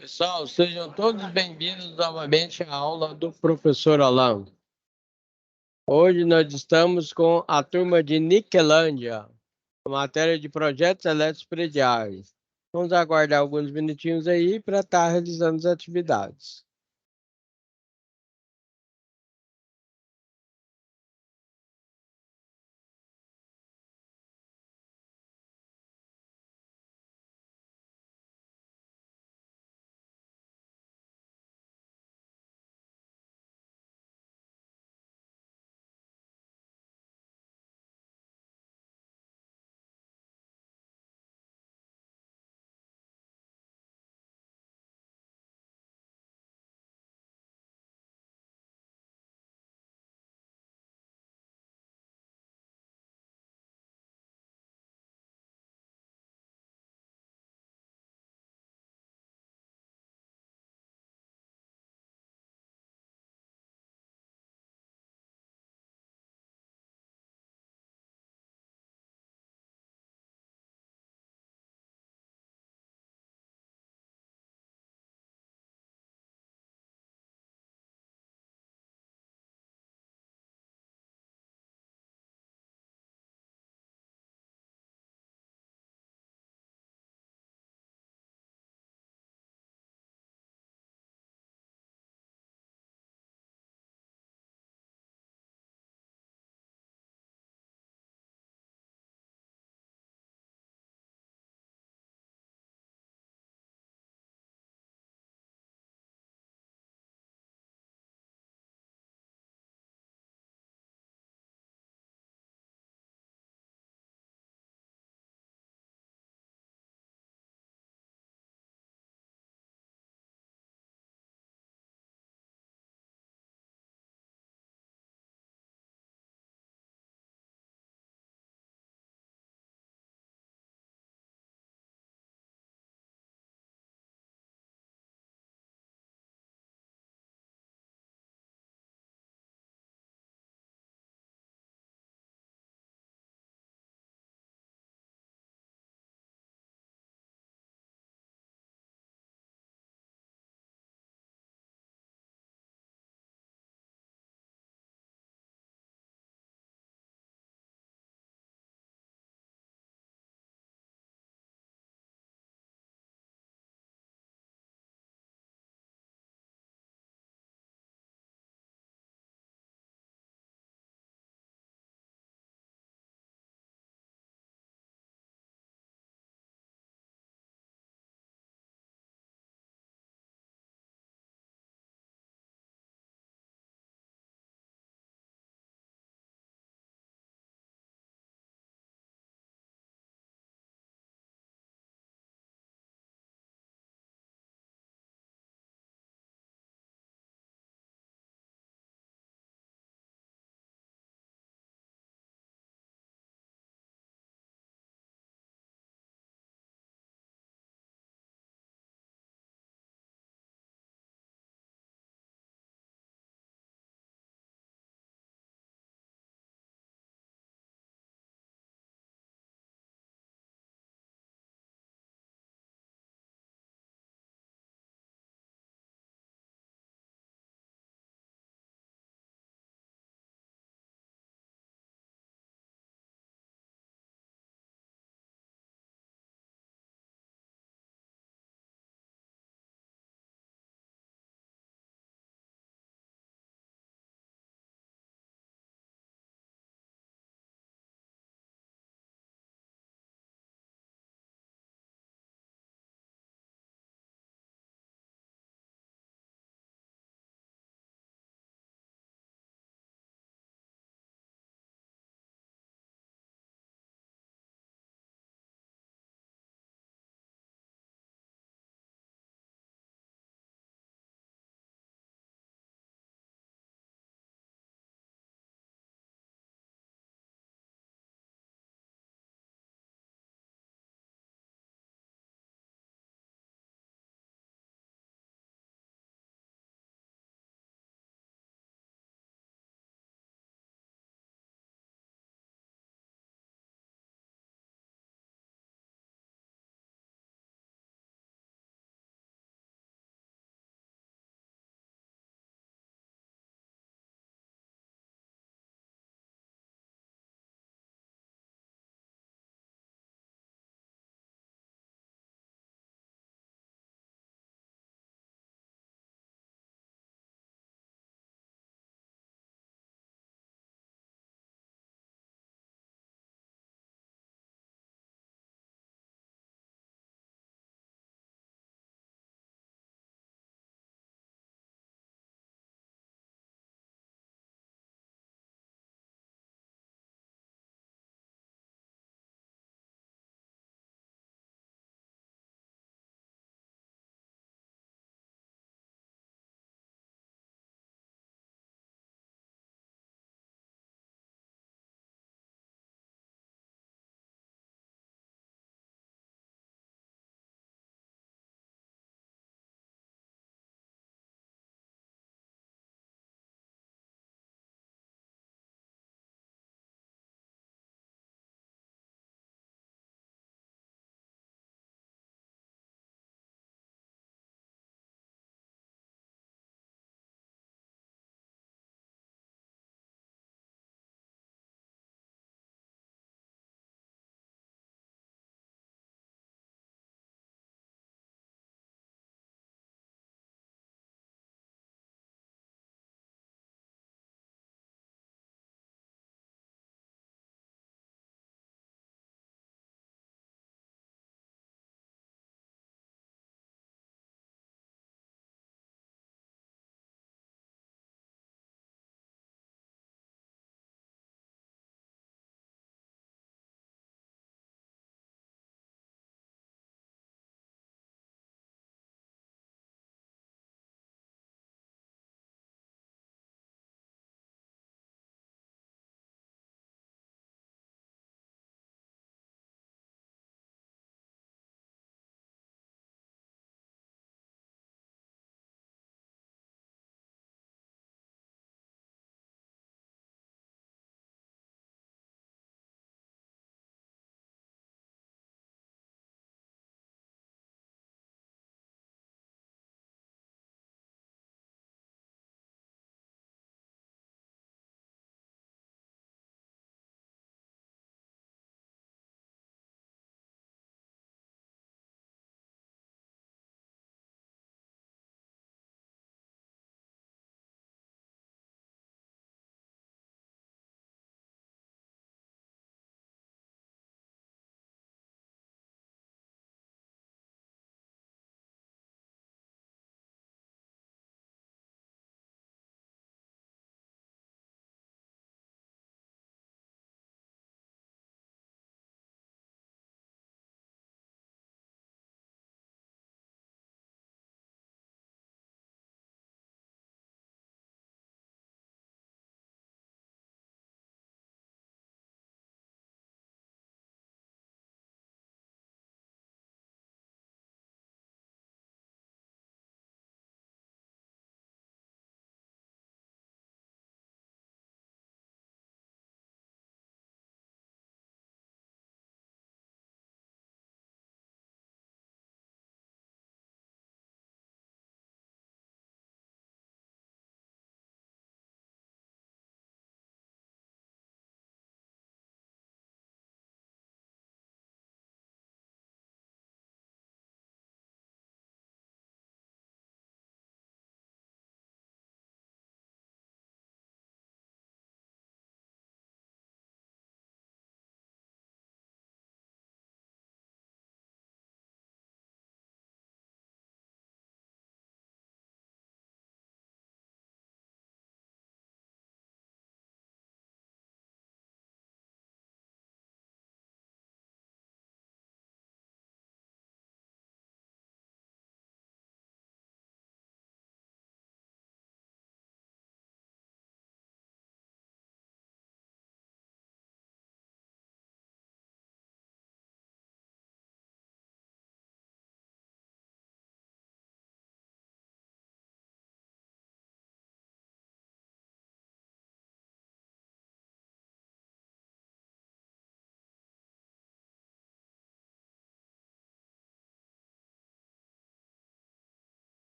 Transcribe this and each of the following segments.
Pessoal, sejam todos bem-vindos novamente à aula do professor Alan. Hoje nós estamos com a turma de Niquelândia, matéria de projetos elétricos prediais. Vamos aguardar alguns minutinhos aí para estar realizando as atividades.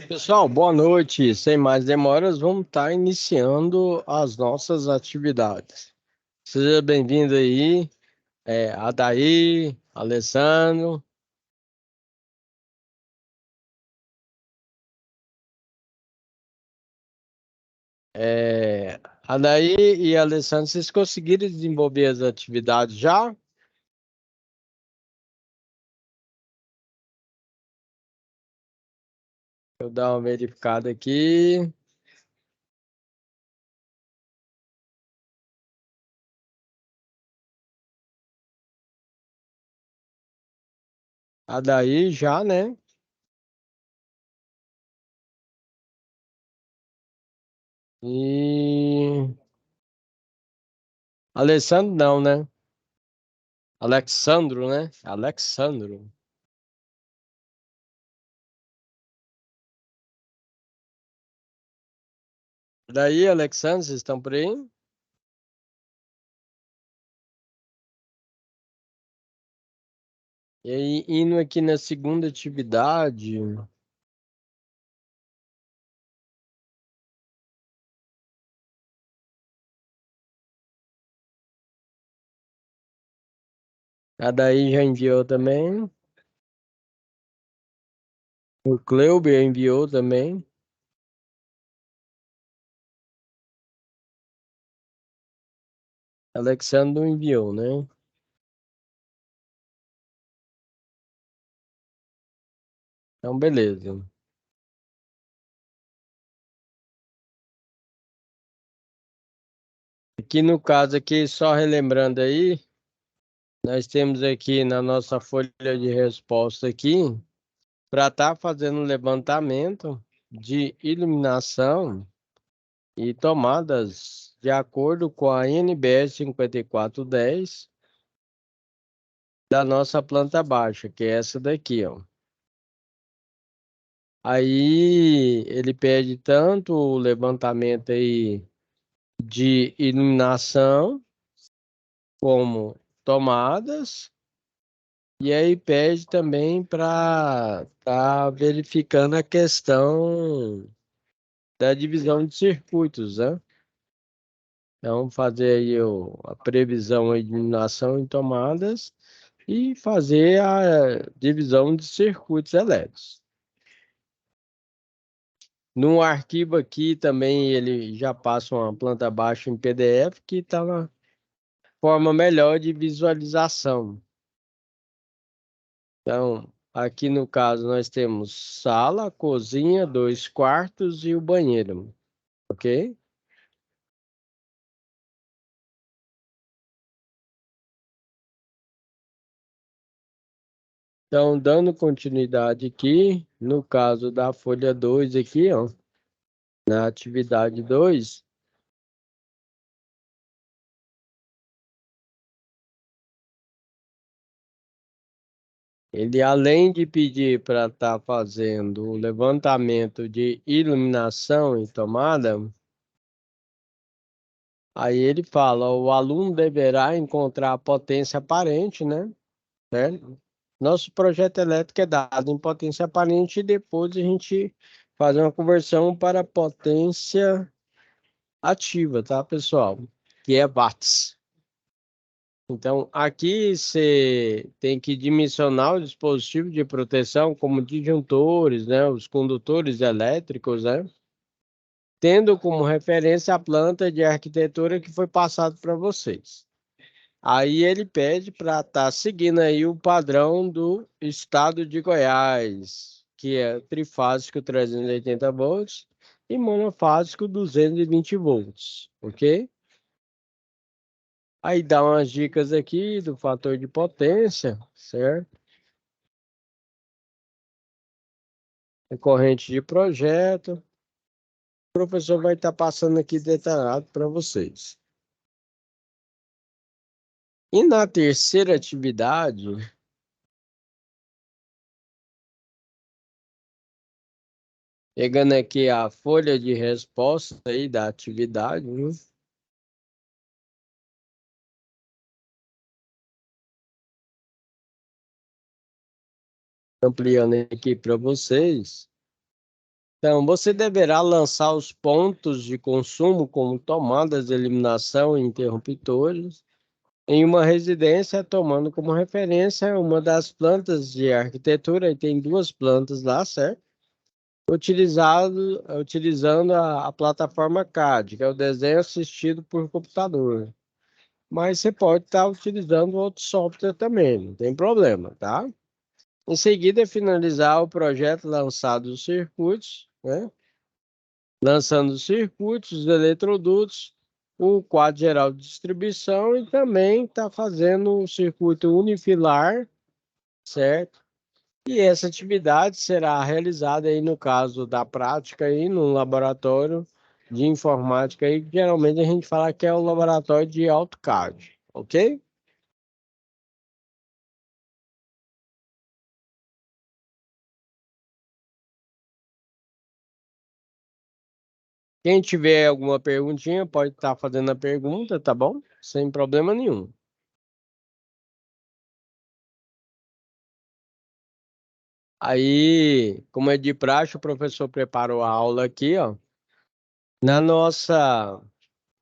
Pessoal, boa noite. Sem mais demoras, vamos estar iniciando as nossas atividades. Seja bem-vindo aí, Adair, Alessandro. Adair e Alessandro, vocês conseguiram desenvolver as atividades já? Eu dar uma verificada aqui. Adair já, né? E Alessandro não, né? Alexandro, né? Alexandro. Daí, Alexandre, vocês estão por aí? E aí, indo aqui na segunda atividade, a daí já enviou também. O Cleuber enviou também. Alexandre não enviou, né? Então, beleza. Aqui no caso aqui, só relembrando aí, nós temos aqui na nossa folha de resposta aqui, para estar fazendo um levantamento de iluminação e tomadas de acordo com a NBR 5410 da nossa planta baixa, que é essa daqui, ó. Aí ele pede tanto o levantamento aí de iluminação como tomadas, e aí pede também para estar verificando a questão da divisão de circuitos, né? Então, fazer aí a previsão aí de iluminação em tomadas e fazer a divisão de circuitos elétricos. No arquivo aqui também ele já passa uma planta baixa em PDF que está na forma melhor de visualização. Então, aqui no caso nós temos sala, cozinha, 2 quartos e o banheiro, ok? Então, dando continuidade aqui, no caso da folha 2 aqui, ó, na atividade 2, ele além de pedir para estar fazendo o levantamento de iluminação e tomada, aí ele fala, o aluno deverá encontrar a potência aparente, né? Certo? Nosso projeto elétrico é dado em potência aparente e depois a gente faz uma conversão para potência ativa, tá, pessoal? Que é watts. Então, aqui você tem que dimensionar o dispositivo de proteção, como disjuntores, né, os condutores elétricos, né, tendo como referência a planta de arquitetura que foi passado para vocês. Aí ele pede para estar seguindo aí o padrão do estado de Goiás, que é trifásico 380 volts e monofásico 220 volts, ok? Aí dá umas dicas aqui do fator de potência, certo? Corrente de projeto. O professor vai estar passando aqui detalhado para vocês. E na terceira atividade, pegando aqui a folha de resposta aí da atividade, viu? ampliando aqui para vocês. Então, você deverá lançar os pontos de consumo, como tomadas de eliminação e interruptores, em uma residência, tomando como referência uma das plantas de arquitetura, e tem duas plantas lá, certo? Utilizando a plataforma CAD, que é o desenho assistido por computador. Mas você pode estar utilizando outro software também, não tem problema, tá? Em seguida, finalizar o projeto lançado os circuitos, né? Lançando os circuitos, os eletrodutos, o quadro geral de distribuição e também está fazendo o circuito unifilar, certo? E essa atividade será realizada aí no caso da prática aí no laboratório de informática aí, que geralmente a gente fala que é o laboratório de AutoCAD, ok? Quem tiver alguma perguntinha pode estar fazendo a pergunta, tá bom? Sem problema nenhum. Aí, como é de praxe, o professor preparou a aula aqui, ó. Na nossa,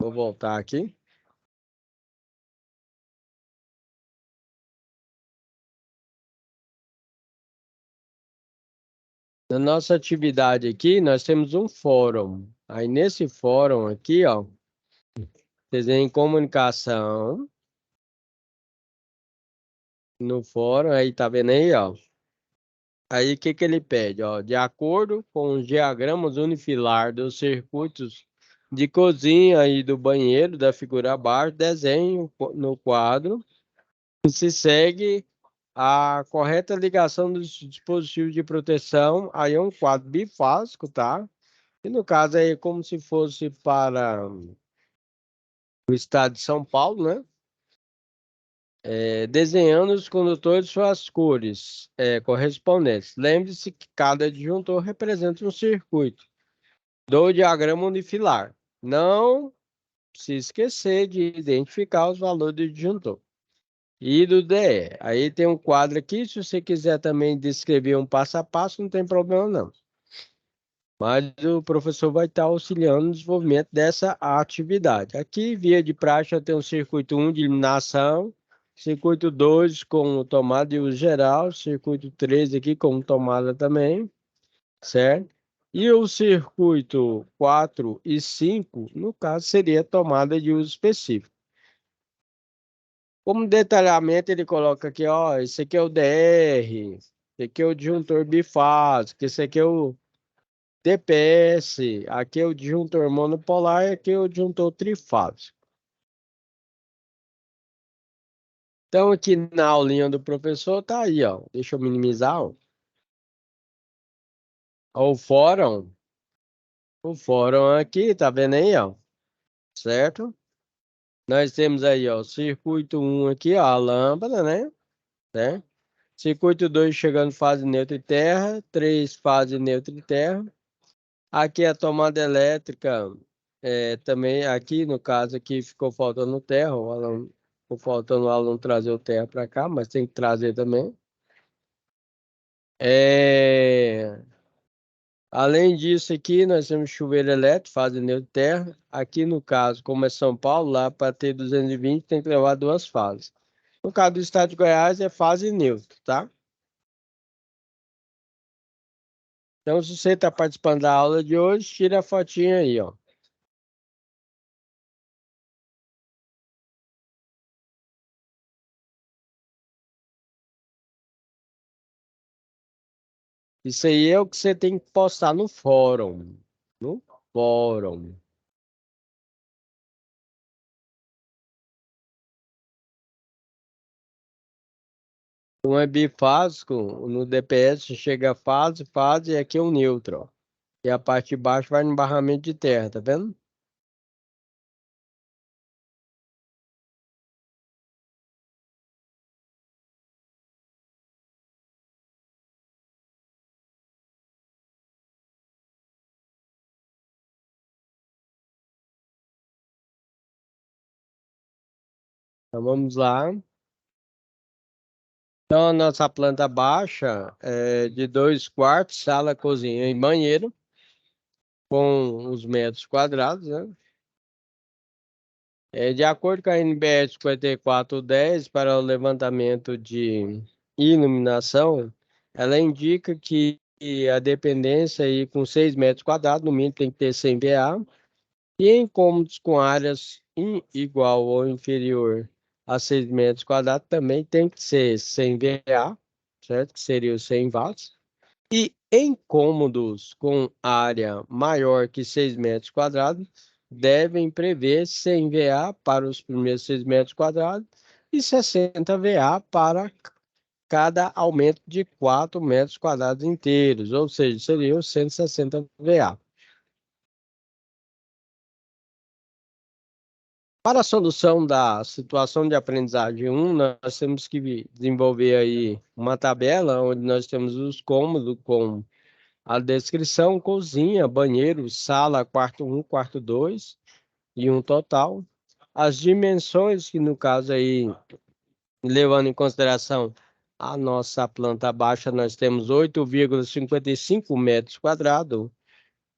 vou voltar aqui. Na nossa atividade aqui, nós temos um fórum. Aí nesse fórum aqui, ó, vocês veem comunicação no fórum, aí tá vendo aí, ó. Aí o que que ele pede, ó? De acordo com os diagramas unifilar dos circuitos de cozinha e do banheiro da figura abaixo, desenhe no quadro e se segue a correta ligação dos dispositivos de proteção. Aí é um quadro bifásico, tá? E no caso aí, como se fosse para o estado de São Paulo, né? Desenhando os condutores suas cores correspondentes. Lembre-se que cada disjuntor representa um circuito do diagrama unifilar. Não se esquecer de identificar os valores do disjuntor e do DE. Aí tem um quadro aqui, se você quiser também descrever um passo a passo, não tem problema não. Mas o professor vai estar auxiliando no desenvolvimento dessa atividade. Aqui, via de praxe, tem um circuito 1 de iluminação, circuito 2 com tomada de uso geral, circuito 3 aqui com tomada também, certo? E o circuito 4 e 5, no caso, seria tomada de uso específico. Como detalhamento, ele coloca aqui, ó, esse aqui é o DR, esse aqui é o disjuntor bifásico, esse aqui é o DPS, aqui é o disjuntor monopolar e aqui é o disjuntor trifásico. Então, aqui na aulinha do professor, tá aí, ó. Deixa eu minimizar, ó. Ó, o fórum aqui, tá vendo aí, ó? Certo? Nós temos aí, ó, circuito um aqui, ó, a lâmpada, né? Certo? Circuito 2 chegando fase neutra e terra, 3 fase neutra e terra. Aqui a tomada elétrica, também aqui no caso aqui ficou faltando terra, o aluno, ficou faltando o aluno trazer o terra para cá, mas tem que trazer também. É, além disso aqui nós temos chuveiro elétrico, fase neutra e terra. Aqui no caso, como é São Paulo, lá para ter 220 tem que levar duas fases. No caso do estado de Goiás é fase neutra, tá? Então se você está participando da aula de hoje, tira a fotinha aí, ó. Isso aí é o que você tem que postar no fórum. No fórum. Um é bifásico, no DPS chega a fase, fase, e aqui é um neutro, ó. E a parte de baixo vai no barramento de terra, tá vendo? Então vamos lá. Então, a nossa planta baixa é de 2 quartos, sala, cozinha e banheiro, com os metros quadrados, né? De acordo com a NBR 5410, para o levantamento de iluminação, ela indica que a dependência aí com 6 metros quadrados, no mínimo tem que ter 100 VA, e em cômodos com áreas igual ou inferior a 6 metros quadrados também tem que ser 100 VA, certo? Que seria os 100 watts. E em cômodos com área maior que 6 metros quadrados, devem prever 100 VA para os primeiros 6 metros quadrados e 60 VA para cada aumento de 4 metros quadrados inteiros, ou seja, seriam 160 VA. Para a solução da situação de aprendizagem 1, nós temos que desenvolver aí uma tabela onde nós temos os cômodos com a descrição: cozinha, banheiro, sala, quarto 1, quarto 2 e um total. As dimensões, que no caso aí, levando em consideração a nossa planta baixa, nós temos 8,55 metros quadrados.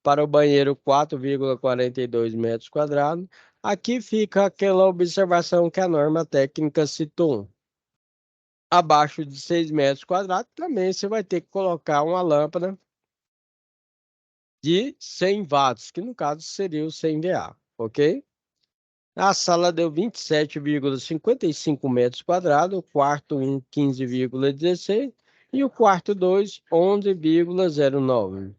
Para o banheiro, 4,42 metros quadrados. Aqui fica aquela observação que a norma técnica citou. Abaixo de 6 metros quadrados, também você vai ter que colocar uma lâmpada de 100 watts, que no caso seria o 100 VA, ok? A sala deu 27,55 metros quadrados, o quarto 1, 15,16 e o quarto 2, 11,09.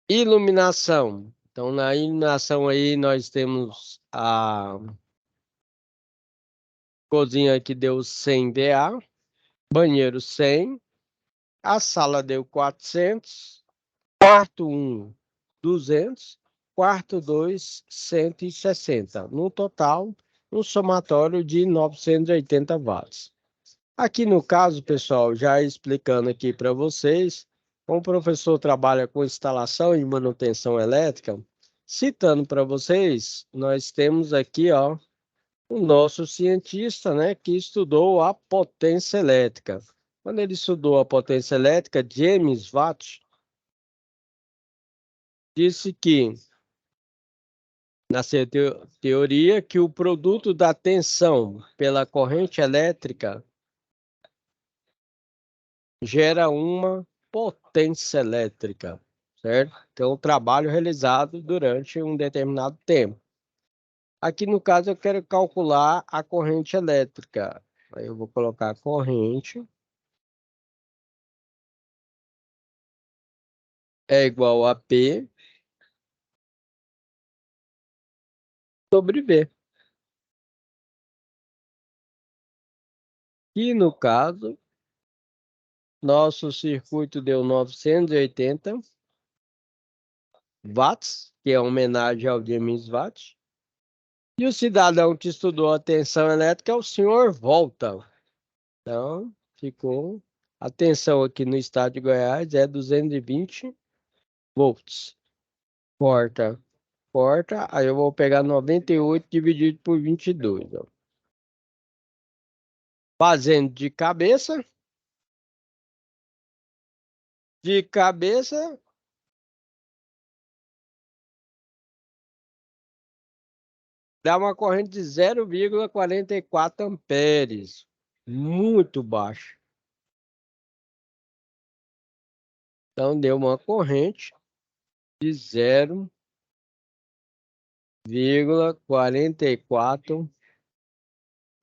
Iluminação. Então, na iluminação aí, nós temos a cozinha que deu 100 VA, banheiro 100, a sala deu 400, quarto 1, 200, quarto 2, 160. No total, um somatório de 980 watts. Aqui no caso, pessoal, já explicando aqui para vocês, como o professor trabalha com instalação e manutenção elétrica, citando para vocês, nós temos aqui, ó, o nosso cientista, né, que estudou a potência elétrica. Quando ele estudou a potência elétrica, James Watt disse que, na sua teoria, que o produto da tensão pela corrente elétrica gera uma potência elétrica, certo? Então, o trabalho realizado durante um determinado tempo. Aqui, no caso, eu quero calcular a corrente elétrica. Aí eu vou colocar a corrente é igual a P sobre V. E, no caso, nosso circuito deu 980 watts, que é uma homenagem ao James Watt. E o cidadão que estudou a tensão elétrica é o senhor Volta. Então, ficou. A tensão aqui no estado de Goiás é 220 volts. Corta, corta. Aí eu vou pegar 98 dividido por 22. Ó. Fazendo de cabeça, dá uma corrente de 0,44 amperes. Muito baixo. Então, deu uma corrente de 0,44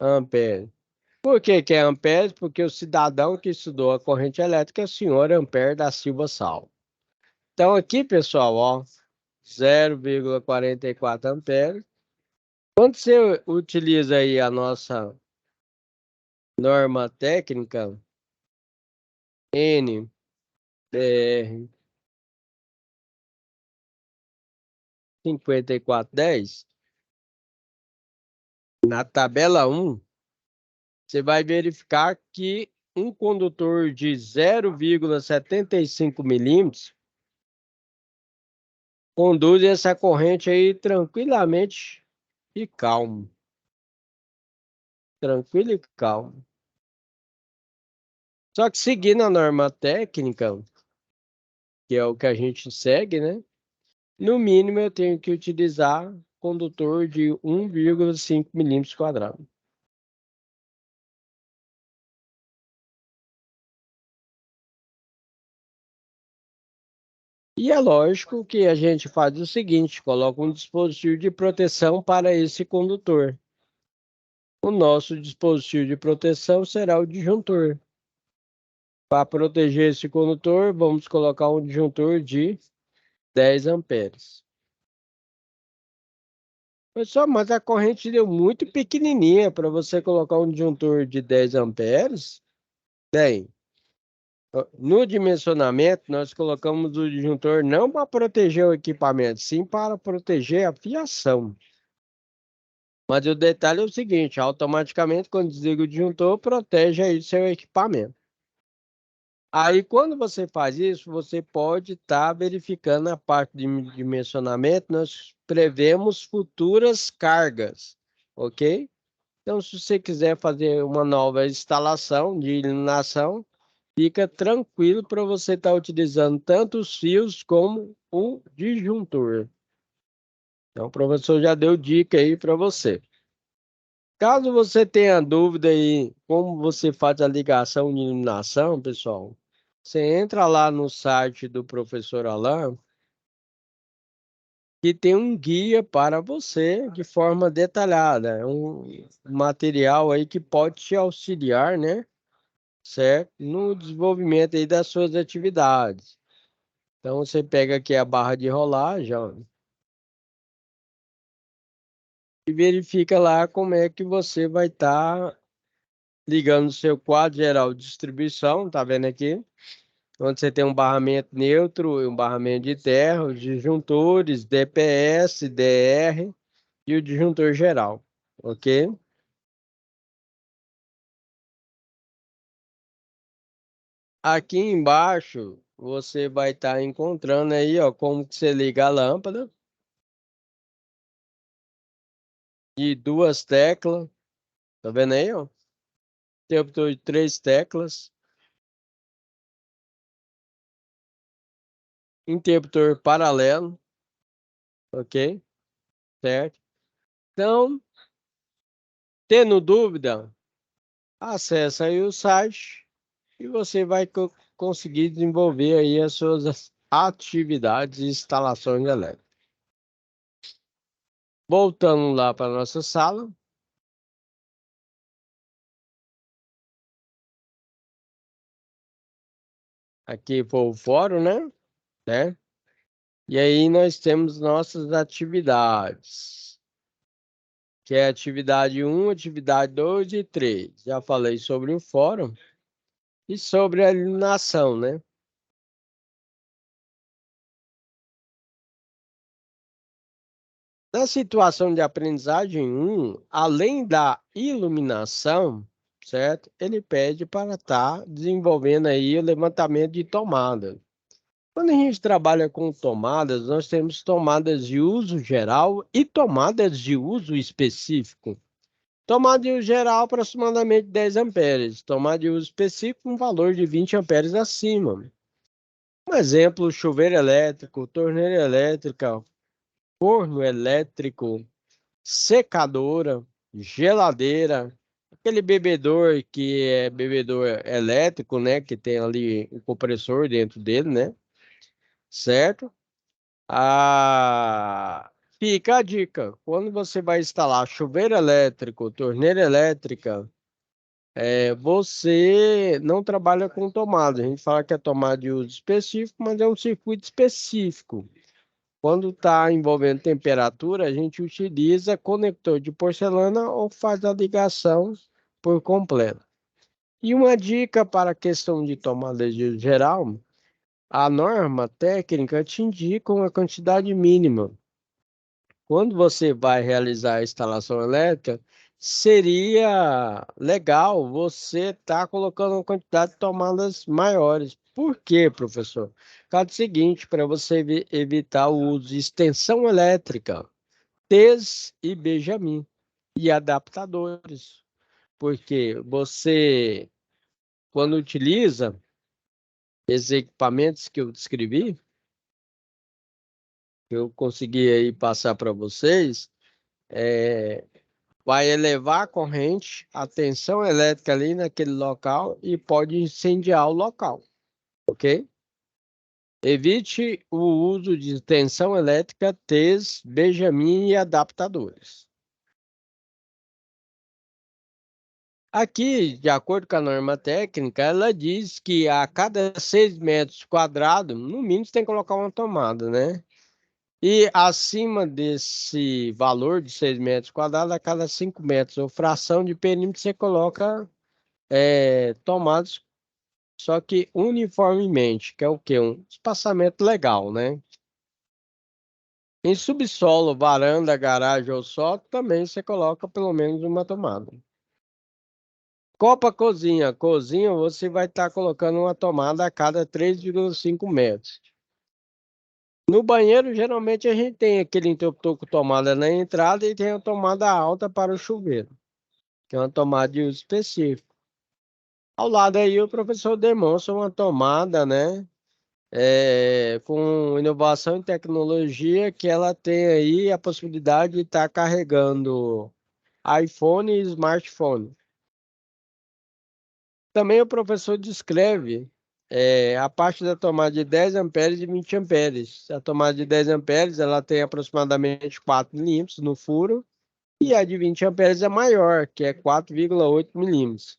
amperes. Por que que é amperes? Porque o cidadão que estudou a corrente elétrica é o senhor Ampere da Silva Sal. Então, aqui, pessoal, ó, 0,44 amperes. Quando você utiliza aí a nossa norma técnica, NBR 5410, na tabela 1, você vai verificar que um condutor de 0,75 milímetros conduz essa corrente aí tranquilamente e calmo. Tranquilo e calmo. Só que seguindo a norma técnica, que é o que a gente segue, né? No mínimo eu tenho que utilizar condutor de 1,5 milímetros quadrados. E é lógico que a gente faz o seguinte, coloca um dispositivo de proteção para esse condutor. O nosso dispositivo de proteção será o disjuntor. Para proteger esse condutor, vamos colocar um disjuntor de 10 amperes. Pessoal, mas a corrente deu muito pequenininha para você colocar um disjuntor de 10 amperes. Bem, no dimensionamento, nós colocamos o disjuntor não para proteger o equipamento, sim para proteger a fiação. Mas o detalhe é o seguinte, automaticamente, quando desliga o disjuntor, protege aí seu equipamento. Aí, quando você faz isso, você pode estar verificando a parte de dimensionamento, nós prevemos futuras cargas, ok? Então, se você quiser fazer uma nova instalação de iluminação, fica tranquilo para você estar utilizando tanto os fios como o disjuntor. Então, o professor já deu dica aí para você. Caso você tenha dúvida aí como você faz a ligação de iluminação, pessoal, você entra lá no site do professor Alain, que tem um guia para você de forma detalhada. É um material aí que pode te auxiliar, né? Certo? No desenvolvimento aí das suas atividades. Então você pega aqui a barra de rolagem, ó, e verifica lá como é que você vai estar ligando o seu quadro geral de distribuição, tá vendo aqui? Onde você tem um barramento neutro e um barramento de terra, os disjuntores, DPS, DR e o disjuntor geral, ok? Aqui embaixo você vai estar encontrando aí, ó, como que você liga a lâmpada de duas teclas, tá vendo aí, ó? Interruptor de três teclas, interruptor paralelo, ok? Certo? Então, tendo dúvida, acessa aí o site e você vai conseguir desenvolver aí as suas atividades e instalações elétricas. Voltando lá para nossa sala, aqui foi o fórum, né? E aí nós temos nossas atividades, que é atividade um, atividade 2 e 3. Já falei sobre o fórum e sobre a iluminação, né? Na situação de aprendizagem um, além da iluminação, certo? Ele pede para estar desenvolvendo aí o levantamento de tomadas. Quando a gente trabalha com tomadas, nós temos tomadas de uso geral e tomadas de uso específico. Tomada de uso geral, aproximadamente 10 amperes. Tomada de uso específico, um valor de 20 amperes acima. Um exemplo, chuveiro elétrico, torneira elétrica, forno elétrico, secadora, geladeira, aquele bebedor que é bebedor elétrico, né? Que tem ali o compressor dentro dele, né? Certo? Fica a dica. Quando você vai instalar chuveiro elétrico, torneira elétrica, você não trabalha com tomada. A gente fala que é tomada de uso específico, mas é um circuito específico. Quando está envolvendo temperatura, a gente utiliza conector de porcelana ou faz a ligação por completo. E uma dica para a questão de tomada de geral, a norma técnica te indica uma quantidade mínima. Quando você vai realizar a instalação elétrica, seria legal você estar colocando uma quantidade de tomadas maiores. Por quê, professor? Por causa do seguinte, para você evitar o uso de extensão elétrica, T's e Benjamin e adaptadores. Porque você quando utiliza esses equipamentos que eu descrevi, que eu consegui aí passar para vocês, vai elevar a corrente, a tensão elétrica ali naquele local e pode incendiar o local, ok? Evite o uso de tensão elétrica, T's, Benjamin e adaptadores. Aqui, de acordo com a norma técnica, ela diz que a cada 6 metros quadrados, no mínimo, você tem que colocar uma tomada, né? E acima desse valor de 6 metros quadrados, a cada 5 metros ou fração de perímetro, você coloca tomadas, só que uniformemente, que é o quê? Um espaçamento legal, né? Em subsolo, varanda, garagem ou sótão, também você coloca pelo menos uma tomada. Copa cozinha. Cozinha, você vai estar colocando uma tomada a cada 3,5 metros. No banheiro, geralmente a gente tem aquele interruptor com tomada na entrada e tem a tomada alta para o chuveiro, que é uma tomada de uso específico. Ao lado aí, o professor demonstra uma tomada, né? Com inovação e tecnologia que ela tem aí a possibilidade de estar carregando iPhone e smartphone. Também o professor descreve a parte da tomada de 10 amperes e 20 amperes. A tomada de 10 amperes ela tem aproximadamente 4 milímetros no furo e a de 20 amperes é maior, que é 4,8 milímetros.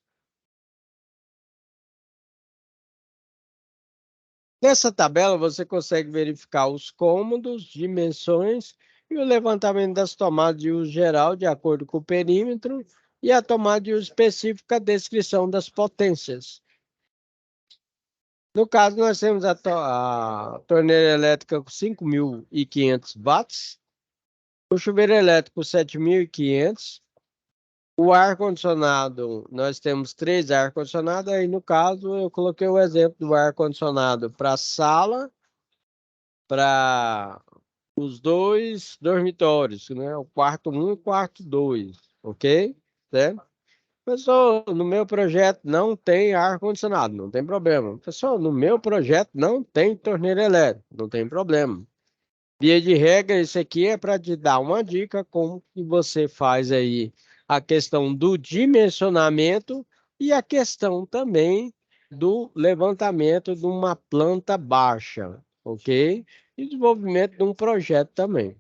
Nessa tabela você consegue verificar os cômodos, dimensões e o levantamento das tomadas de uso geral de acordo com o perímetro e a tomada de uso específica, a descrição das potências. No caso, nós temos a torneira elétrica com 5.500 watts, o chuveiro elétrico 7.500, o ar-condicionado, nós temos 3 ar-condicionados, aí no caso eu coloquei o exemplo do ar-condicionado para a sala, para os 2 dormitórios, né? O quarto 1 e o quarto 2, ok? Certo? Pessoal, no meu projeto não tem ar-condicionado, não tem problema. Pessoal, no meu projeto não tem torneira elétrica, não tem problema. Via de regra, isso aqui é para te dar uma dica como que você faz aí a questão do dimensionamento e a questão também do levantamento de uma planta baixa, ok? E desenvolvimento de um projeto também.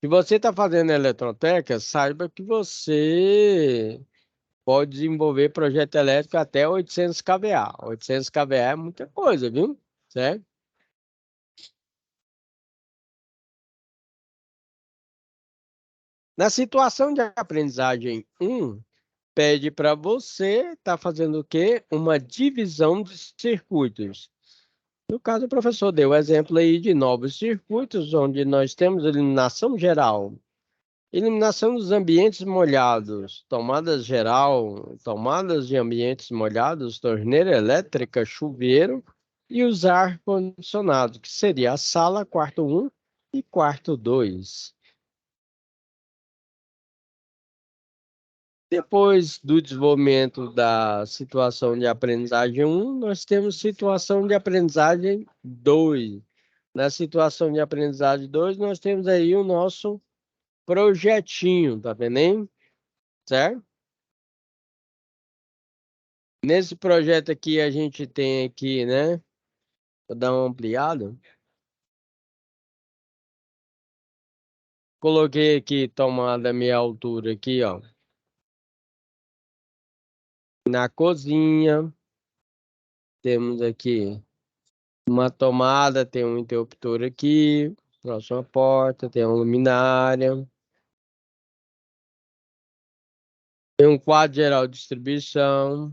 Se você está fazendo eletroteca, saiba que você pode desenvolver projeto elétrico até 800 kVA. 800 kVA é muita coisa, viu? Certo? Na situação de aprendizagem 1, pede para você estar fazendo o quê? Uma divisão de circuitos. No caso, o professor deu o exemplo aí de novos circuitos, onde nós temos eliminação geral, eliminação dos ambientes molhados, tomadas geral, tomadas de ambientes molhados, torneira elétrica, chuveiro e os ar-condicionados, que seria a sala, quarto 1 e quarto 2. Depois do desenvolvimento da situação de aprendizagem 1, nós temos situação de aprendizagem 2. Na situação de aprendizagem 2, nós temos aí o nosso projetinho, tá vendo aí? Certo? Nesse projeto aqui, a gente tem aqui, né? Vou dar uma ampliada. Coloquei aqui tomada meia altura aqui, ó. Na cozinha, temos aqui uma tomada, tem um interruptor aqui, próxima porta, tem uma luminária, tem um quadro geral de distribuição.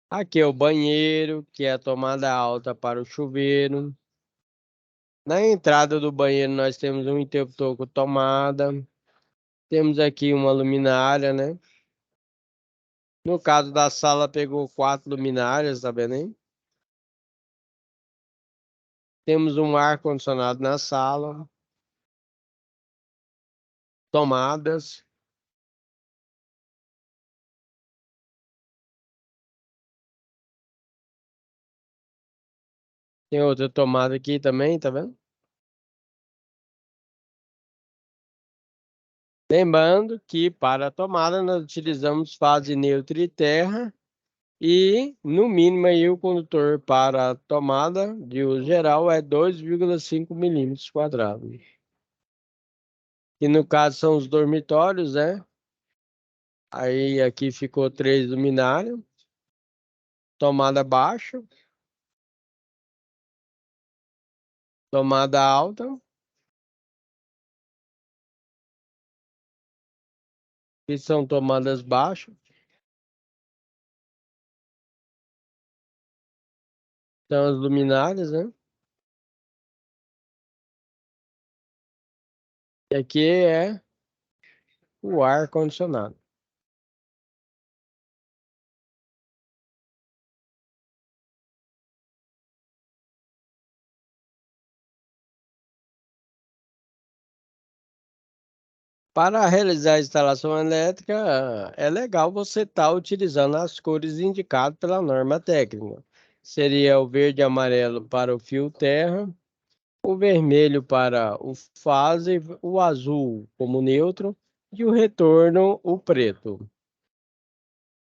Aqui é o banheiro, que é a tomada alta para o chuveiro. Na entrada do banheiro nós temos um interruptor com tomada. Temos aqui uma luminária, né? No caso da sala, pegou 4 luminárias, tá vendo aí? Temos um ar-condicionado na sala, tomadas. Tem outra tomada aqui também, tá vendo? Lembrando que para a tomada nós utilizamos fase neutra e terra e no mínimo aí o condutor para a tomada de uso geral é 2,5 milímetros quadrados. E no caso são os dormitórios, né? Aí aqui ficou 3 luminárias, tomada baixa, tomada alta, que são tomadas baixas, são as luminárias, né? E aqui é o ar condicionado. Para realizar a instalação elétrica, é legal você estar utilizando as cores indicadas pela norma técnica. Seria o verde e amarelo para o fio terra, o vermelho para o fase, o azul como neutro e o retorno, o preto.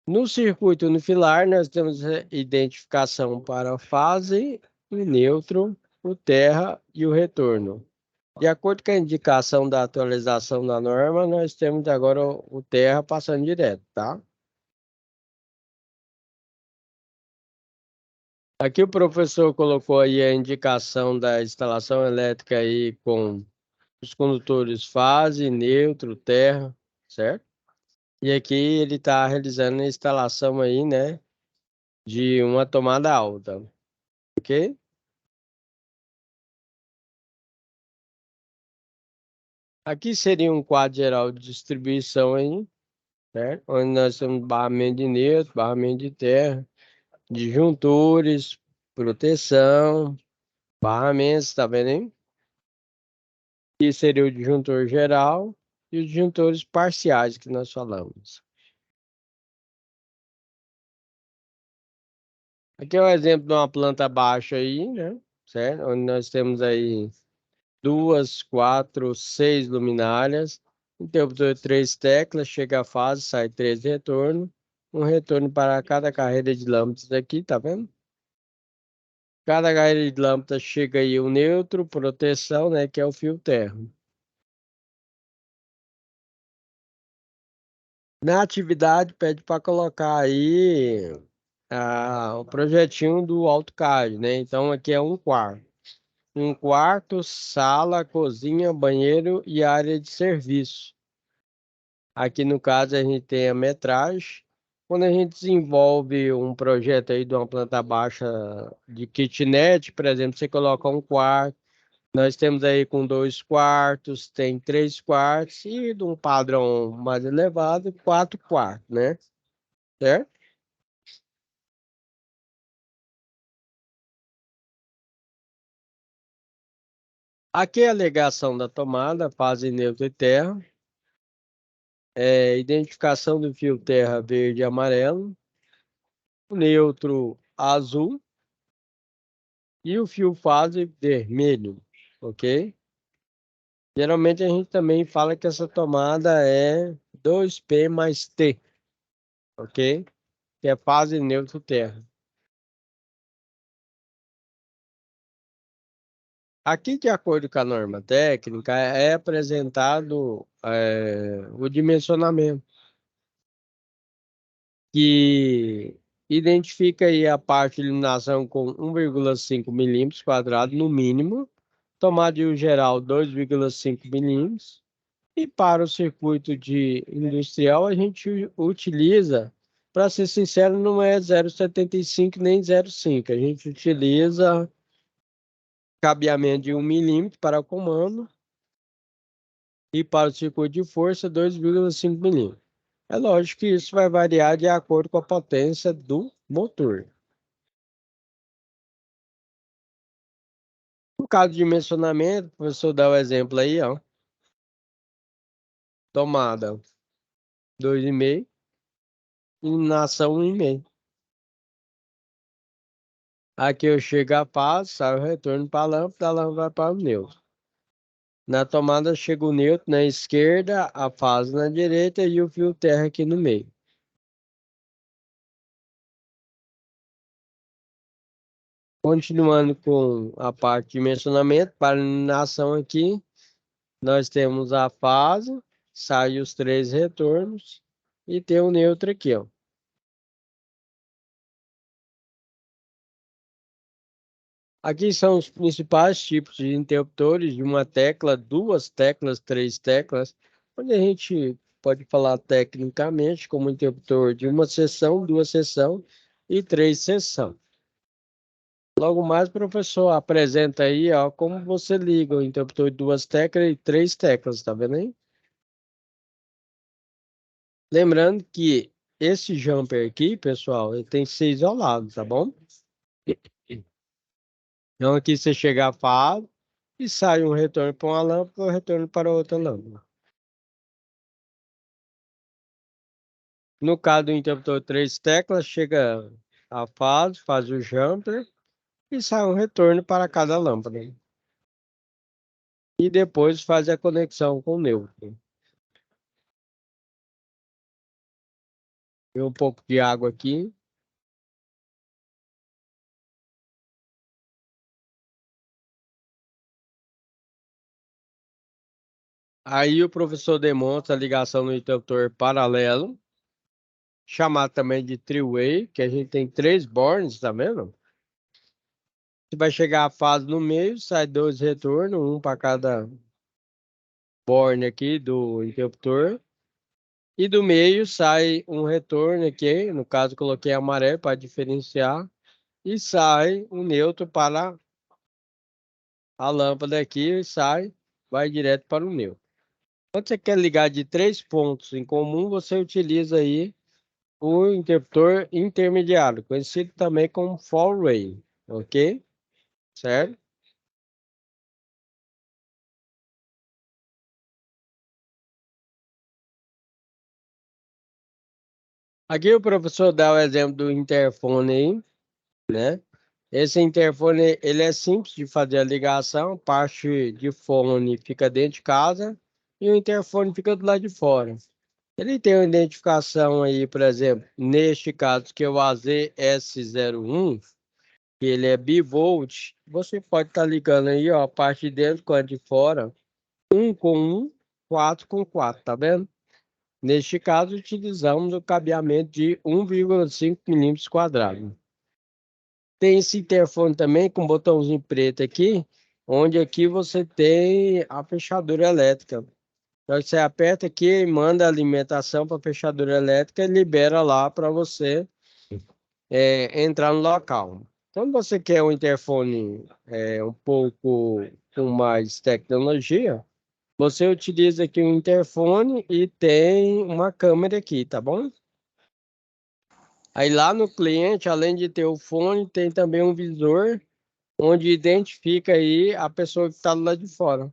No circuito unifilar, nós temos a identificação para a fase, o neutro, o terra e o retorno. De acordo com a indicação da atualização da norma, nós temos agora o terra passando direto, tá? Aqui o professor colocou aí a indicação da instalação elétrica aí com os condutores fase, neutro, terra, certo? E aqui ele está realizando a instalação aí, né, de uma tomada alta, ok? Aqui seria um quadro geral de distribuição aí, certo? Onde nós temos barramento de neutro, barramento de terra, disjuntores, proteção, barramentos, tá vendo aí? E seria o disjuntor geral e os disjuntores parciais que nós falamos. Aqui é um exemplo de uma planta baixa aí, né? Certo? Onde nós temos aí duas, quatro, seis luminárias, interruptor de três teclas, chega a fase, sai três retornos, um retorno para cada carreira de lâmpadas aqui, tá vendo? Cada carreira de lâmpada chega aí o neutro, proteção, né, que é o fio terra. Na atividade, pede para colocar aí o projetinho do AutoCAD, né? Então, aqui é um quarto. Um quarto, sala, cozinha, banheiro e área de serviço. Aqui, no caso, a gente tem a metragem. Quando a gente desenvolve um projeto aí de uma planta baixa de kitnet, por exemplo, você coloca um quarto. Nós temos aí com 2 quartos, tem 3 quartos e de um padrão mais elevado, 4 quartos, né? Certo? Aqui é a ligação da tomada, fase neutro e terra, identificação do fio terra verde e amarelo, o neutro azul e o fio fase vermelho, ok? Geralmente a gente também fala que essa tomada é 2P mais T, ok? Que é fase neutro terra. Aqui, de acordo com a norma técnica, é apresentado o dimensionamento, que identifica aí a parte de iluminação com 1,5 milímetros quadrados no mínimo, tomada de geral 2,5 milímetros, e para o circuito de industrial a gente utiliza, para ser sincero, não é 0,75 nem 0,5, a gente utiliza cabeamento de 1 milímetro para o comando, e para o circuito de força 2,5 milímetros. É lógico que isso vai variar de acordo com a potência do motor. No caso de dimensionamento, o professor dá o exemplo aí, ó. Tomada 2,5, iluminação 1,5. Aqui eu chego a fase, sai o retorno para a lâmpada vai para o neutro. Na tomada chega o neutro na esquerda, a fase na direita e o fio terra aqui no meio. Continuando com a parte de dimensionamento, para iluminação aqui, nós temos a fase, sai os 3 retornos e tem o neutro aqui, ó. Aqui são os principais tipos de interruptores de uma tecla, 2 teclas, 3 teclas, onde a gente pode falar tecnicamente como interruptor de uma seção, 2 seções e 3 seções. Logo mais, o professor apresenta aí, ó, como você liga o interruptor de 2 teclas e 3 teclas, tá vendo aí? Lembrando que esse jumper aqui, pessoal, ele tem que ser isolado, tá bom? Então aqui você chega a fase e sai um retorno para uma lâmpada e um retorno para outra lâmpada. No caso do interruptor 3 teclas, chega a fase, faz o jumper e sai um retorno para cada lâmpada. E depois faz a conexão com o neutro. Tem um pouco de água aqui. Aí o professor demonstra a ligação no interruptor paralelo, chamado também de three-way, que a gente tem 3 bornes, tá vendo? Você vai chegar a fase no meio, sai 2 retornos, um para cada borne aqui do interruptor. E do meio sai um retorno aqui, no caso coloquei amarelo para diferenciar. E sai um neutro para a lâmpada aqui e sai, vai direto para o neutro. Quando você quer ligar de 3 pontos em comum, você utiliza aí o interruptor intermediário, conhecido também como four-way, ok? Certo? Aqui o professor dá o exemplo do interfone aí, né? Esse interfone, ele é simples de fazer a ligação, parte de fone fica dentro de casa e o interfone fica do lado de fora. Ele tem uma identificação aí, por exemplo, neste caso que é o AZS01, que ele é bivolt, você pode estar ligando aí, ó, a parte de dentro com a de fora, 1 com 1, 4 com 4, tá vendo? Neste caso, utilizamos o cabeamento de 1,5 milímetros quadrados. Tem esse interfone também com botãozinho preto aqui, onde aqui você tem a fechadura elétrica. Então você aperta aqui e manda a alimentação para a fechadura elétrica e libera lá para você entrar no local. Quando você quer um interfone um pouco com mais tecnologia, você utiliza aqui um interfone e tem uma câmera aqui, tá bom? Aí lá no cliente, além de ter o fone, tem também um visor onde identifica aí a pessoa que está lá de fora.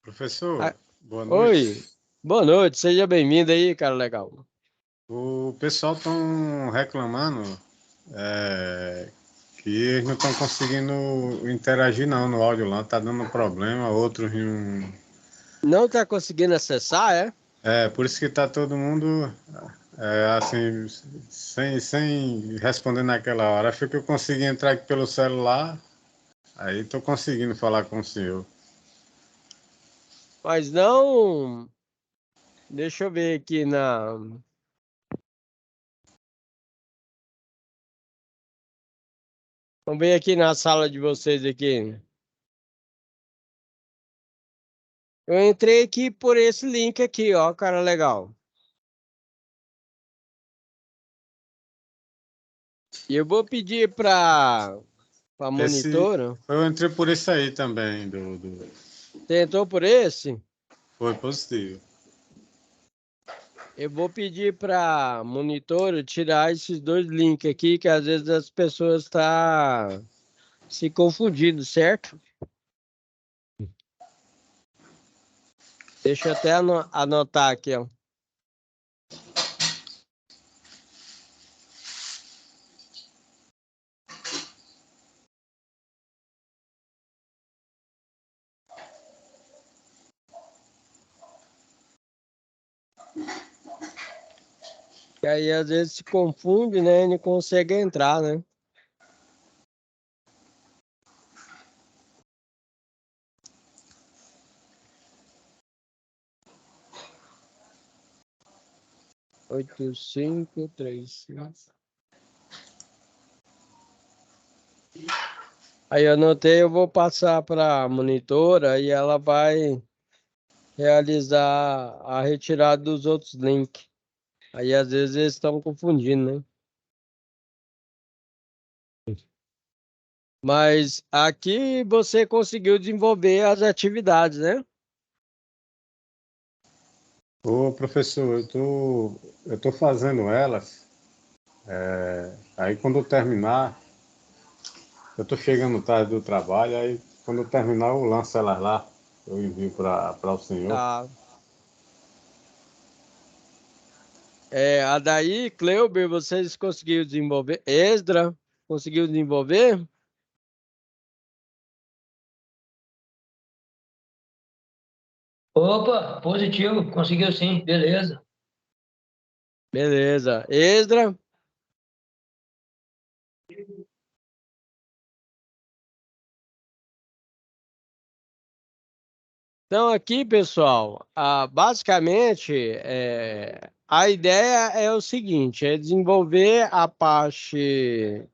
Professor, Ah, boa oi, noite. boa noite, seja bem-vindo aí, cara legal. O pessoal estão reclamando que eles não estão conseguindo interagir não no áudio lá, tá dando problema, outros não. Não está conseguindo acessar, é? Por isso que tá todo mundo assim, sem responder naquela hora. Acho que eu consegui entrar aqui pelo celular, aí estou conseguindo falar com o senhor. Mas não. Deixa eu ver aqui na. Vamos ver aqui na sala de vocês aqui. Eu entrei aqui por esse link aqui, ó, cara legal. E eu vou pedir para monitora. Eu entrei por esse aí também, Você entrou por esse? foi positivo. Eu vou pedir para monitora tirar esses 2 links aqui, que às vezes as pessoas estão se confundindo, certo? Deixa eu até anotar aqui, ó. E aí, às vezes, se confunde, né? E não consegue entrar, né? Oito, cinco, três, cinco. Aí eu anotei, eu vou passar para a monitora e ela vai realizar a retirada dos outros links. Aí às vezes eles estão confundindo, né? Mas aqui você conseguiu desenvolver as atividades, né? Ô, professor, eu tô fazendo elas, aí quando eu terminar, eu tô chegando tarde do trabalho, aí quando eu terminar eu lanço elas lá, eu envio para o senhor. Tá. É, a daí, Cleuber, vocês conseguiram desenvolver? Esdra, conseguiu desenvolver? Opa, positivo, conseguiu sim, beleza. Beleza. Esdra? Então, aqui, pessoal, basicamente, a ideia é o seguinte, é desenvolver a parte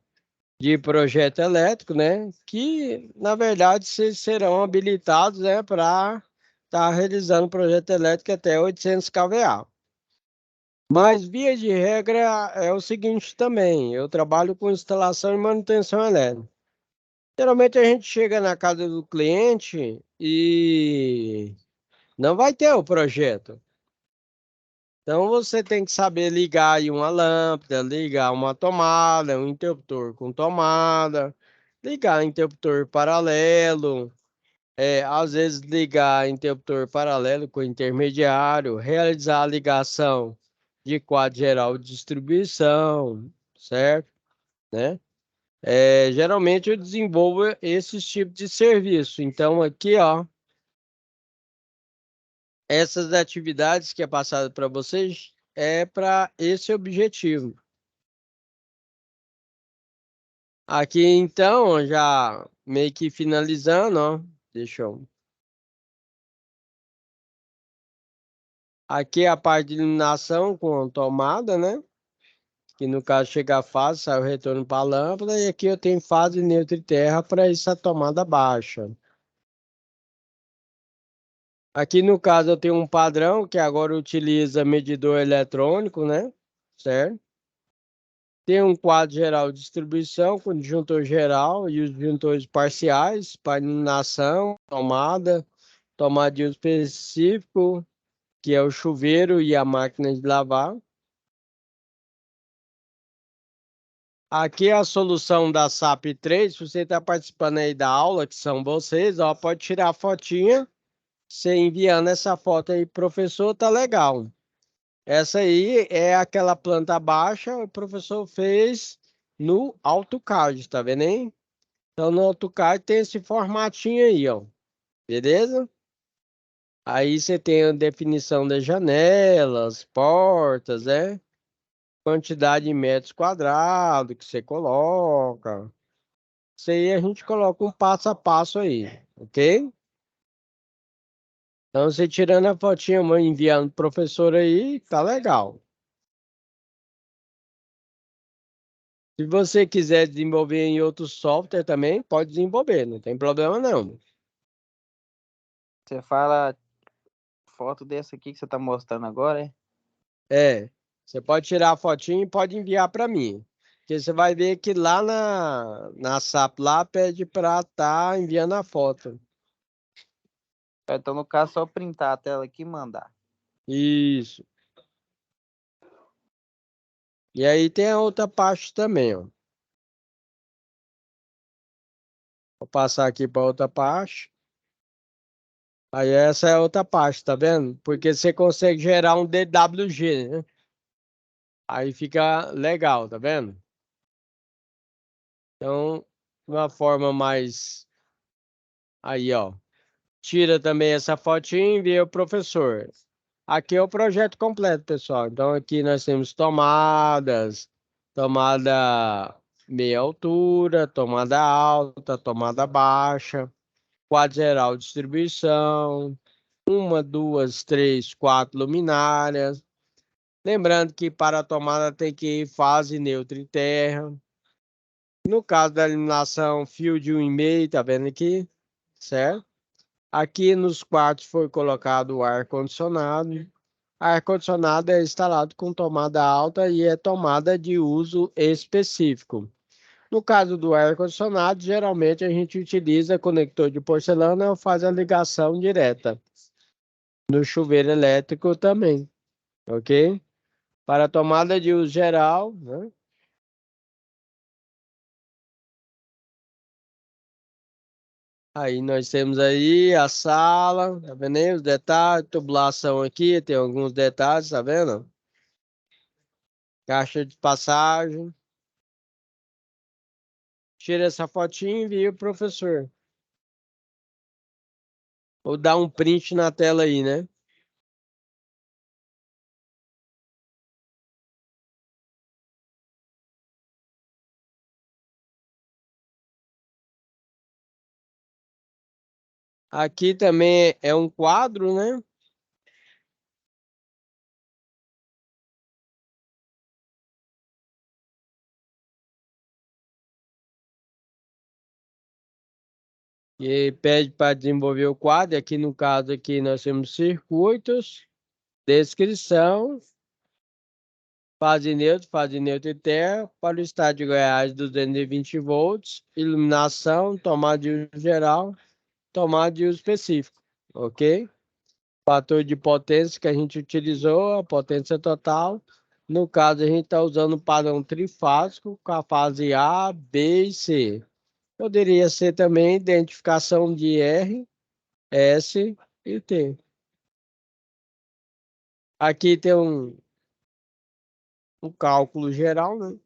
de projeto elétrico, né? Que, na verdade, vocês serão habilitados, né, para estar realizando projeto elétrico até 800 kVA. Mas, via de regra, é o seguinte também, eu trabalho com instalação e manutenção elétrica. Geralmente a gente chega na casa do cliente e não vai ter o projeto. Então você tem que saber ligar aí uma lâmpada, ligar uma tomada, um interruptor com tomada, ligar interruptor paralelo, às vezes ligar interruptor paralelo com intermediário, realizar a ligação de quadro geral de distribuição, certo? Né? Geralmente eu desenvolvo esses tipos de serviço. Então aqui, ó, essas atividades que é passado para vocês é para esse objetivo. Aqui então, já meio que finalizando, ó, deixa eu. Aqui é a parte de iluminação com tomada, né? Que no caso chega a fase, sai o retorno para a lâmpada, e aqui eu tenho fase neutra e terra para essa tomada baixa. Aqui no caso eu tenho um padrão que agora utiliza medidor eletrônico, né? Certo? Tem um quadro geral de distribuição com disjuntor geral e os disjuntores parciais para iluminação, tomada, tomada de uso específico, que é o chuveiro e a máquina de lavar. Aqui é a solução da SAP 3. Se você está participando aí da aula, que são vocês, ó, pode tirar a fotinha. Você enviando essa foto aí, professor, tá legal. Essa aí é aquela planta baixa, o professor fez no AutoCAD, tá vendo aí? Então no AutoCAD tem esse formatinho aí, ó. Beleza? Aí você tem a definição das janelas, portas, né? Quantidade de metros quadrados que você coloca. Isso aí a gente coloca um passo a passo aí, ok? Então você tirando a fotinha, mãe, enviando pro professor aí, tá legal. Se você quiser desenvolver em outro software também, pode desenvolver, não tem problema não. Você fala foto dessa aqui que você tá mostrando agora, é? Você pode tirar a fotinha e pode enviar para mim. Porque você vai ver que lá na SAP lá pede para estar enviando a foto. Então, no caso, só printar a tela aqui e mandar. Isso. E aí tem a outra parte também, ó. Vou passar aqui para outra parte. Aí essa é a outra parte, tá vendo? Porque você consegue gerar um DWG, né? Aí fica legal, tá vendo? Então, de uma forma mais... Aí, ó. Tira também essa fotinha e envia o professor. Aqui é o projeto completo, pessoal. Então, aqui nós temos tomadas, tomada meia altura, tomada alta, tomada baixa, quadro geral de distribuição, uma, duas, três, quatro luminárias. Lembrando que para a tomada tem que ir fase neutra e terra. No caso da iluminação, fio de 1,5, tá vendo aqui? Certo? Aqui nos quartos foi colocado o ar-condicionado. Ar-condicionado é instalado com tomada alta e é tomada de uso específico. No caso do ar-condicionado, geralmente a gente utiliza conector de porcelana ou faz a ligação direta. No chuveiro elétrico também, ok? Para tomada de uso geral, né? Aí nós temos aí a sala, tá vendo aí os detalhes, tubulação aqui, tem alguns detalhes, tá vendo? Caixa de passagem. Tira essa fotinha e envia o professor. Ou dá um print na tela aí, né? Aqui também é um quadro, né? E pede para desenvolver o quadro. Aqui no caso aqui nós temos circuitos, descrição, fase neutro e terra, para o estado de Goiás 220 volts, iluminação, tomada de uso geral, tomada de uso específico, ok? Fator de potência que a gente utilizou, a potência total. No caso, a gente está usando o padrão trifásico com a fase A, B e C. Poderia ser também identificação de R, S e T. Aqui tem um cálculo geral, né?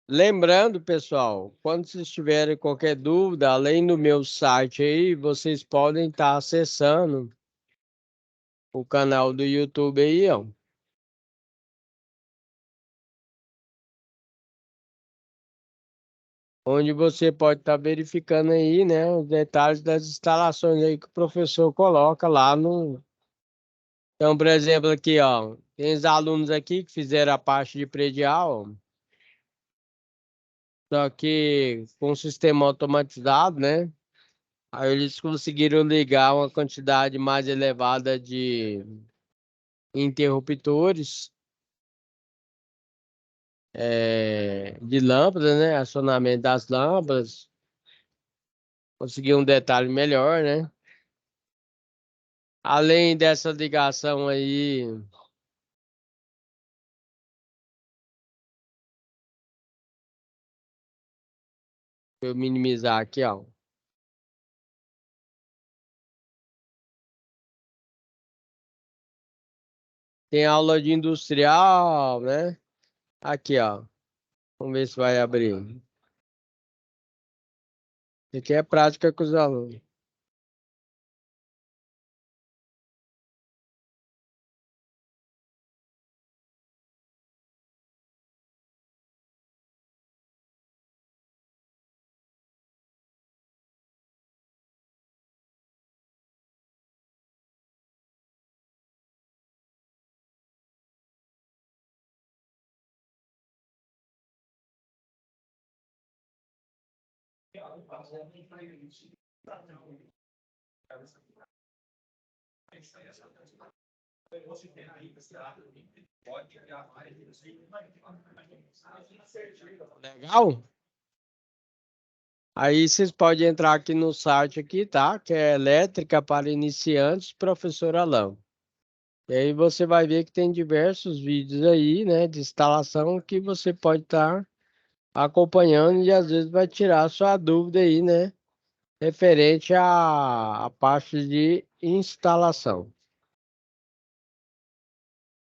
Lembrando, pessoal, quando vocês tiverem qualquer dúvida, além do meu site aí, vocês podem estar acessando o canal do YouTube aí, ó. Onde você pode estar verificando aí, né, os detalhes das instalações aí que o professor coloca lá no... Então, por exemplo, aqui, ó, tem os alunos aqui que fizeram a parte de predial, ó, só que com o sistema automatizado, né? Aí eles conseguiram ligar uma quantidade mais elevada de interruptores, de lâmpadas, né? Acionamento das lâmpadas, conseguir um detalhe melhor, né? Além dessa ligação aí, deixa eu minimizar aqui, ó. Tem aula de industrial, né? Aqui, ó. Vamos ver se vai abrir. Aqui é prática com os alunos. Legal? Aí vocês podem entrar aqui no site aqui, tá? Que é Elétrica para Iniciantes, Professor Alain. E aí você vai ver que tem diversos vídeos aí, né, de instalação que você pode estar acompanhando e às vezes vai tirar a sua dúvida aí, né, referente à parte de instalação.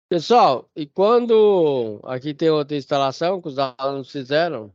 Pessoal, e quando aqui tem outra instalação que os alunos fizeram?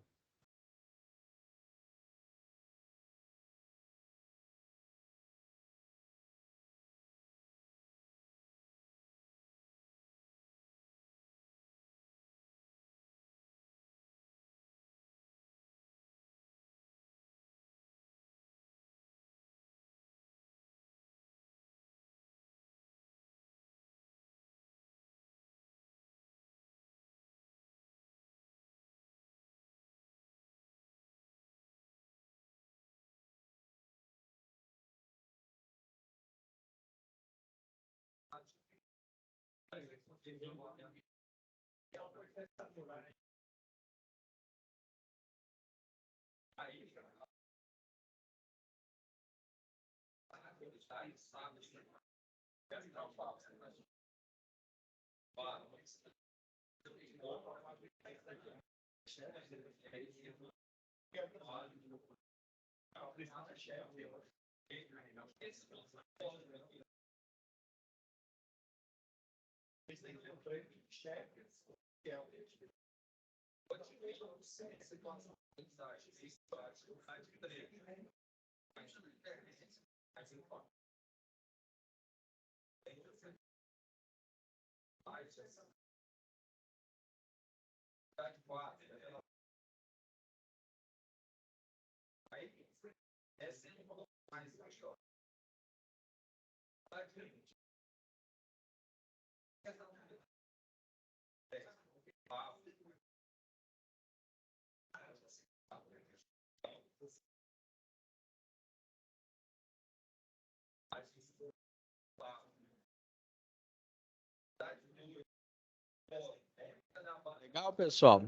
Legal, pessoal.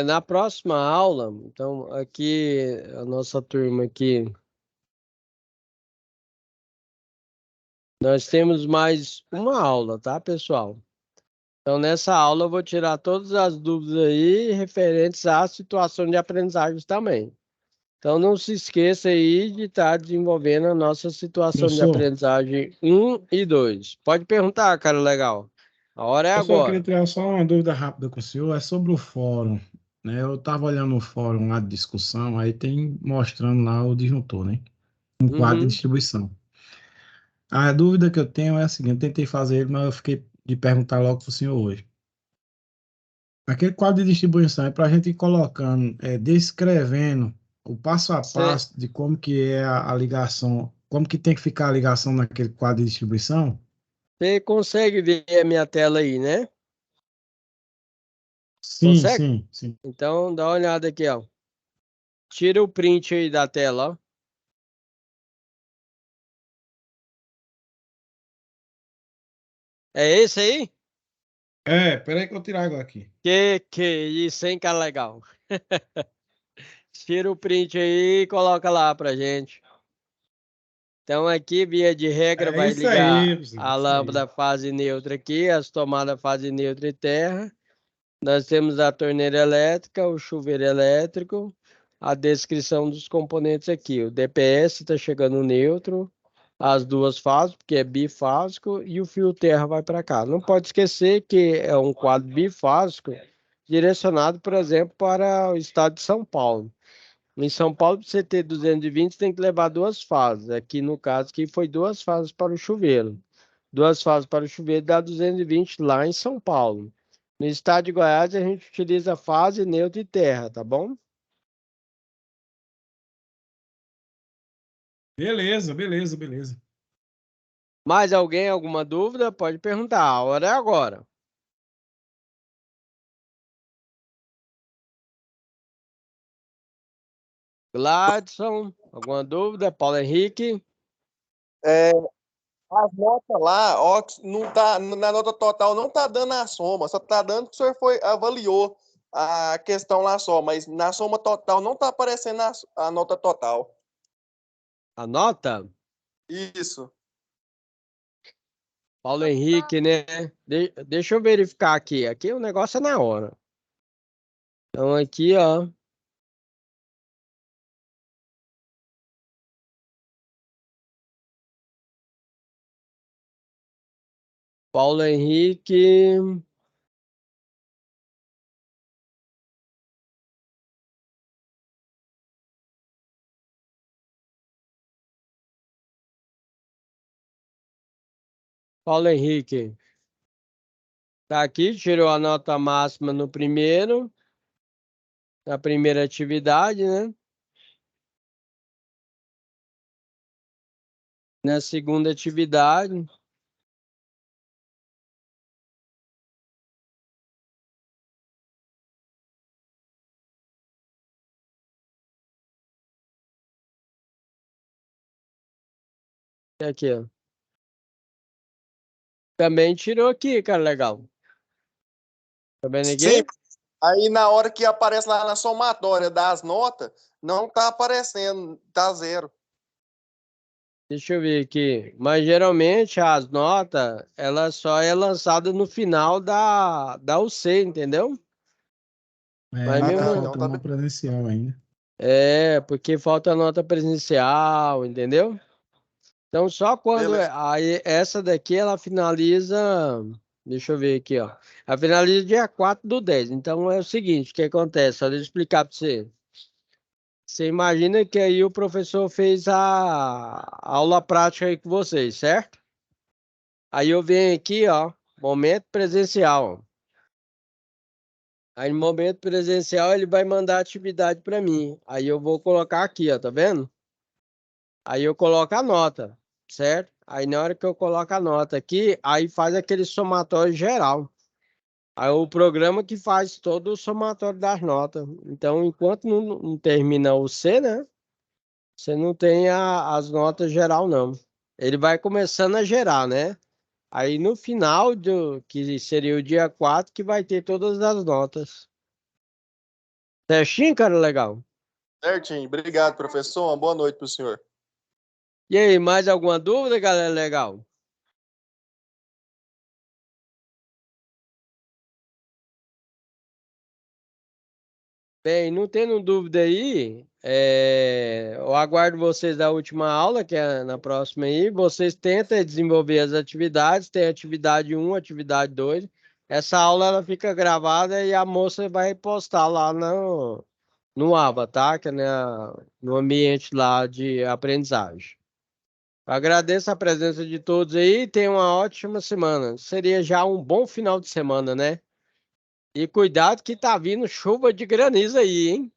Na próxima aula, então aqui a nossa turma aqui, nós temos mais uma aula, tá, pessoal? Então nessa aula eu vou tirar todas as dúvidas aí referentes à situação de aprendizagem também. Então não se esqueça aí de estar desenvolvendo a nossa situação de Professor, aprendizagem 1 e 2. Pode perguntar, cara, legal. A hora é professor, eu queria agora. tirar só uma dúvida rápida com o senhor, é sobre o fórum, né? Eu estava olhando o fórum lá de discussão, aí tem mostrando lá o disjuntor, né? Um quadro de Uhum. distribuição. A dúvida que eu tenho é a seguinte, eu tentei fazer ele, mas eu fiquei de perguntar logo para o senhor hoje. Aquele quadro de distribuição é para a gente ir colocando, descrevendo o passo a Você passo de como que é a ligação, como que tem que ficar a ligação naquele quadro de distribuição? consegue ver a minha tela aí, né? Sim, Consegue? sim, sim. Então dá uma olhada aqui, ó. Tira o print aí da tela, ó. É esse aí? Peraí que eu tirar água aqui. Que isso, hein, cara legal. Tira o print aí e coloca lá pra gente. Então aqui, via de regra, É vai isso aí, ligar professor, a isso aí. lâmpada fase neutra aqui, as tomadas fase neutra e terra. Nós temos a torneira elétrica, o chuveiro elétrico, a descrição dos componentes aqui. O DPS está chegando neutro, as duas fases, porque é bifásico, e o fio terra vai para cá. Não pode esquecer que é um quadro bifásico direcionado, por exemplo, para o estado de São Paulo. Em São Paulo, para você ter 220, você tem que levar duas fases. Aqui, no caso, aqui foi duas fases para o chuveiro. Duas fases para o chuveiro dá 220 lá em São Paulo. No estado de Goiás, a gente utiliza fase, neutra e terra, tá bom? Beleza, beleza, beleza. Mais alguém, alguma dúvida? Pode perguntar. A hora é agora. Gladson, alguma dúvida? Paulo Henrique? É, as notas lá, ó, não tá, na nota total não tá dando a soma, só tá dando que o senhor avaliou a questão lá só, mas na soma total não tá aparecendo a nota total. Anota? Isso. Paulo Henrique, né? Deixa eu verificar aqui. Aqui o negócio é na hora. Então aqui, ó. Paulo Henrique. Paulo Henrique. Tá aqui, tirou a nota máxima no primeiro. Na primeira atividade, né? Na segunda atividade. Aqui, ó. Também tirou aqui, cara, legal. Tá vendo Sim, aqui? aí na hora que aparece lá na somatória das notas, não tá aparecendo, tá zero. Deixa eu ver aqui. Mas geralmente as notas, ela só é lançada no final da UC, entendeu? Mas Ainda não, mesmo. então falta tá uma presencial ainda. É, porque falta nota presencial, entendeu? Então só quando. beleza. Aí essa daqui ela finaliza. Deixa eu ver aqui, ó. Ela finaliza dia 4/10. Então é o seguinte: o que acontece? Só deixa eu explicar para você. Você imagina que aí o professor fez a aula prática aí com vocês, certo? Aí eu venho aqui, ó, momento presencial. Aí no momento presencial ele vai mandar atividade para mim. Aí eu vou colocar aqui, ó, tá vendo? Aí eu coloco a nota, certo? Aí na hora que eu coloco a nota aqui, aí faz aquele somatório geral. Aí o programa que faz todo o somatório das notas. Então, enquanto não termina o C, né? Você não tem as notas geral, não. Ele vai começando a gerar, né? Aí no final que seria o dia 4 que vai ter todas as notas. Certinho, cara, legal. Certinho. Obrigado, professor. Uma boa noite pro senhor. E aí, mais alguma dúvida, galera, legal? Bem, não tendo dúvida aí, eu aguardo vocês da última aula, que é na próxima aí. Vocês tentem desenvolver as atividades, tem atividade 1, atividade 2. Essa aula ela fica gravada e a moça vai postar lá no aba, tá? Que é no ambiente lá de aprendizagem. Agradeço a presença de todos aí e tenham uma ótima semana. Seria já um bom final de semana, né? E cuidado que tá vindo chuva de granizo aí, hein?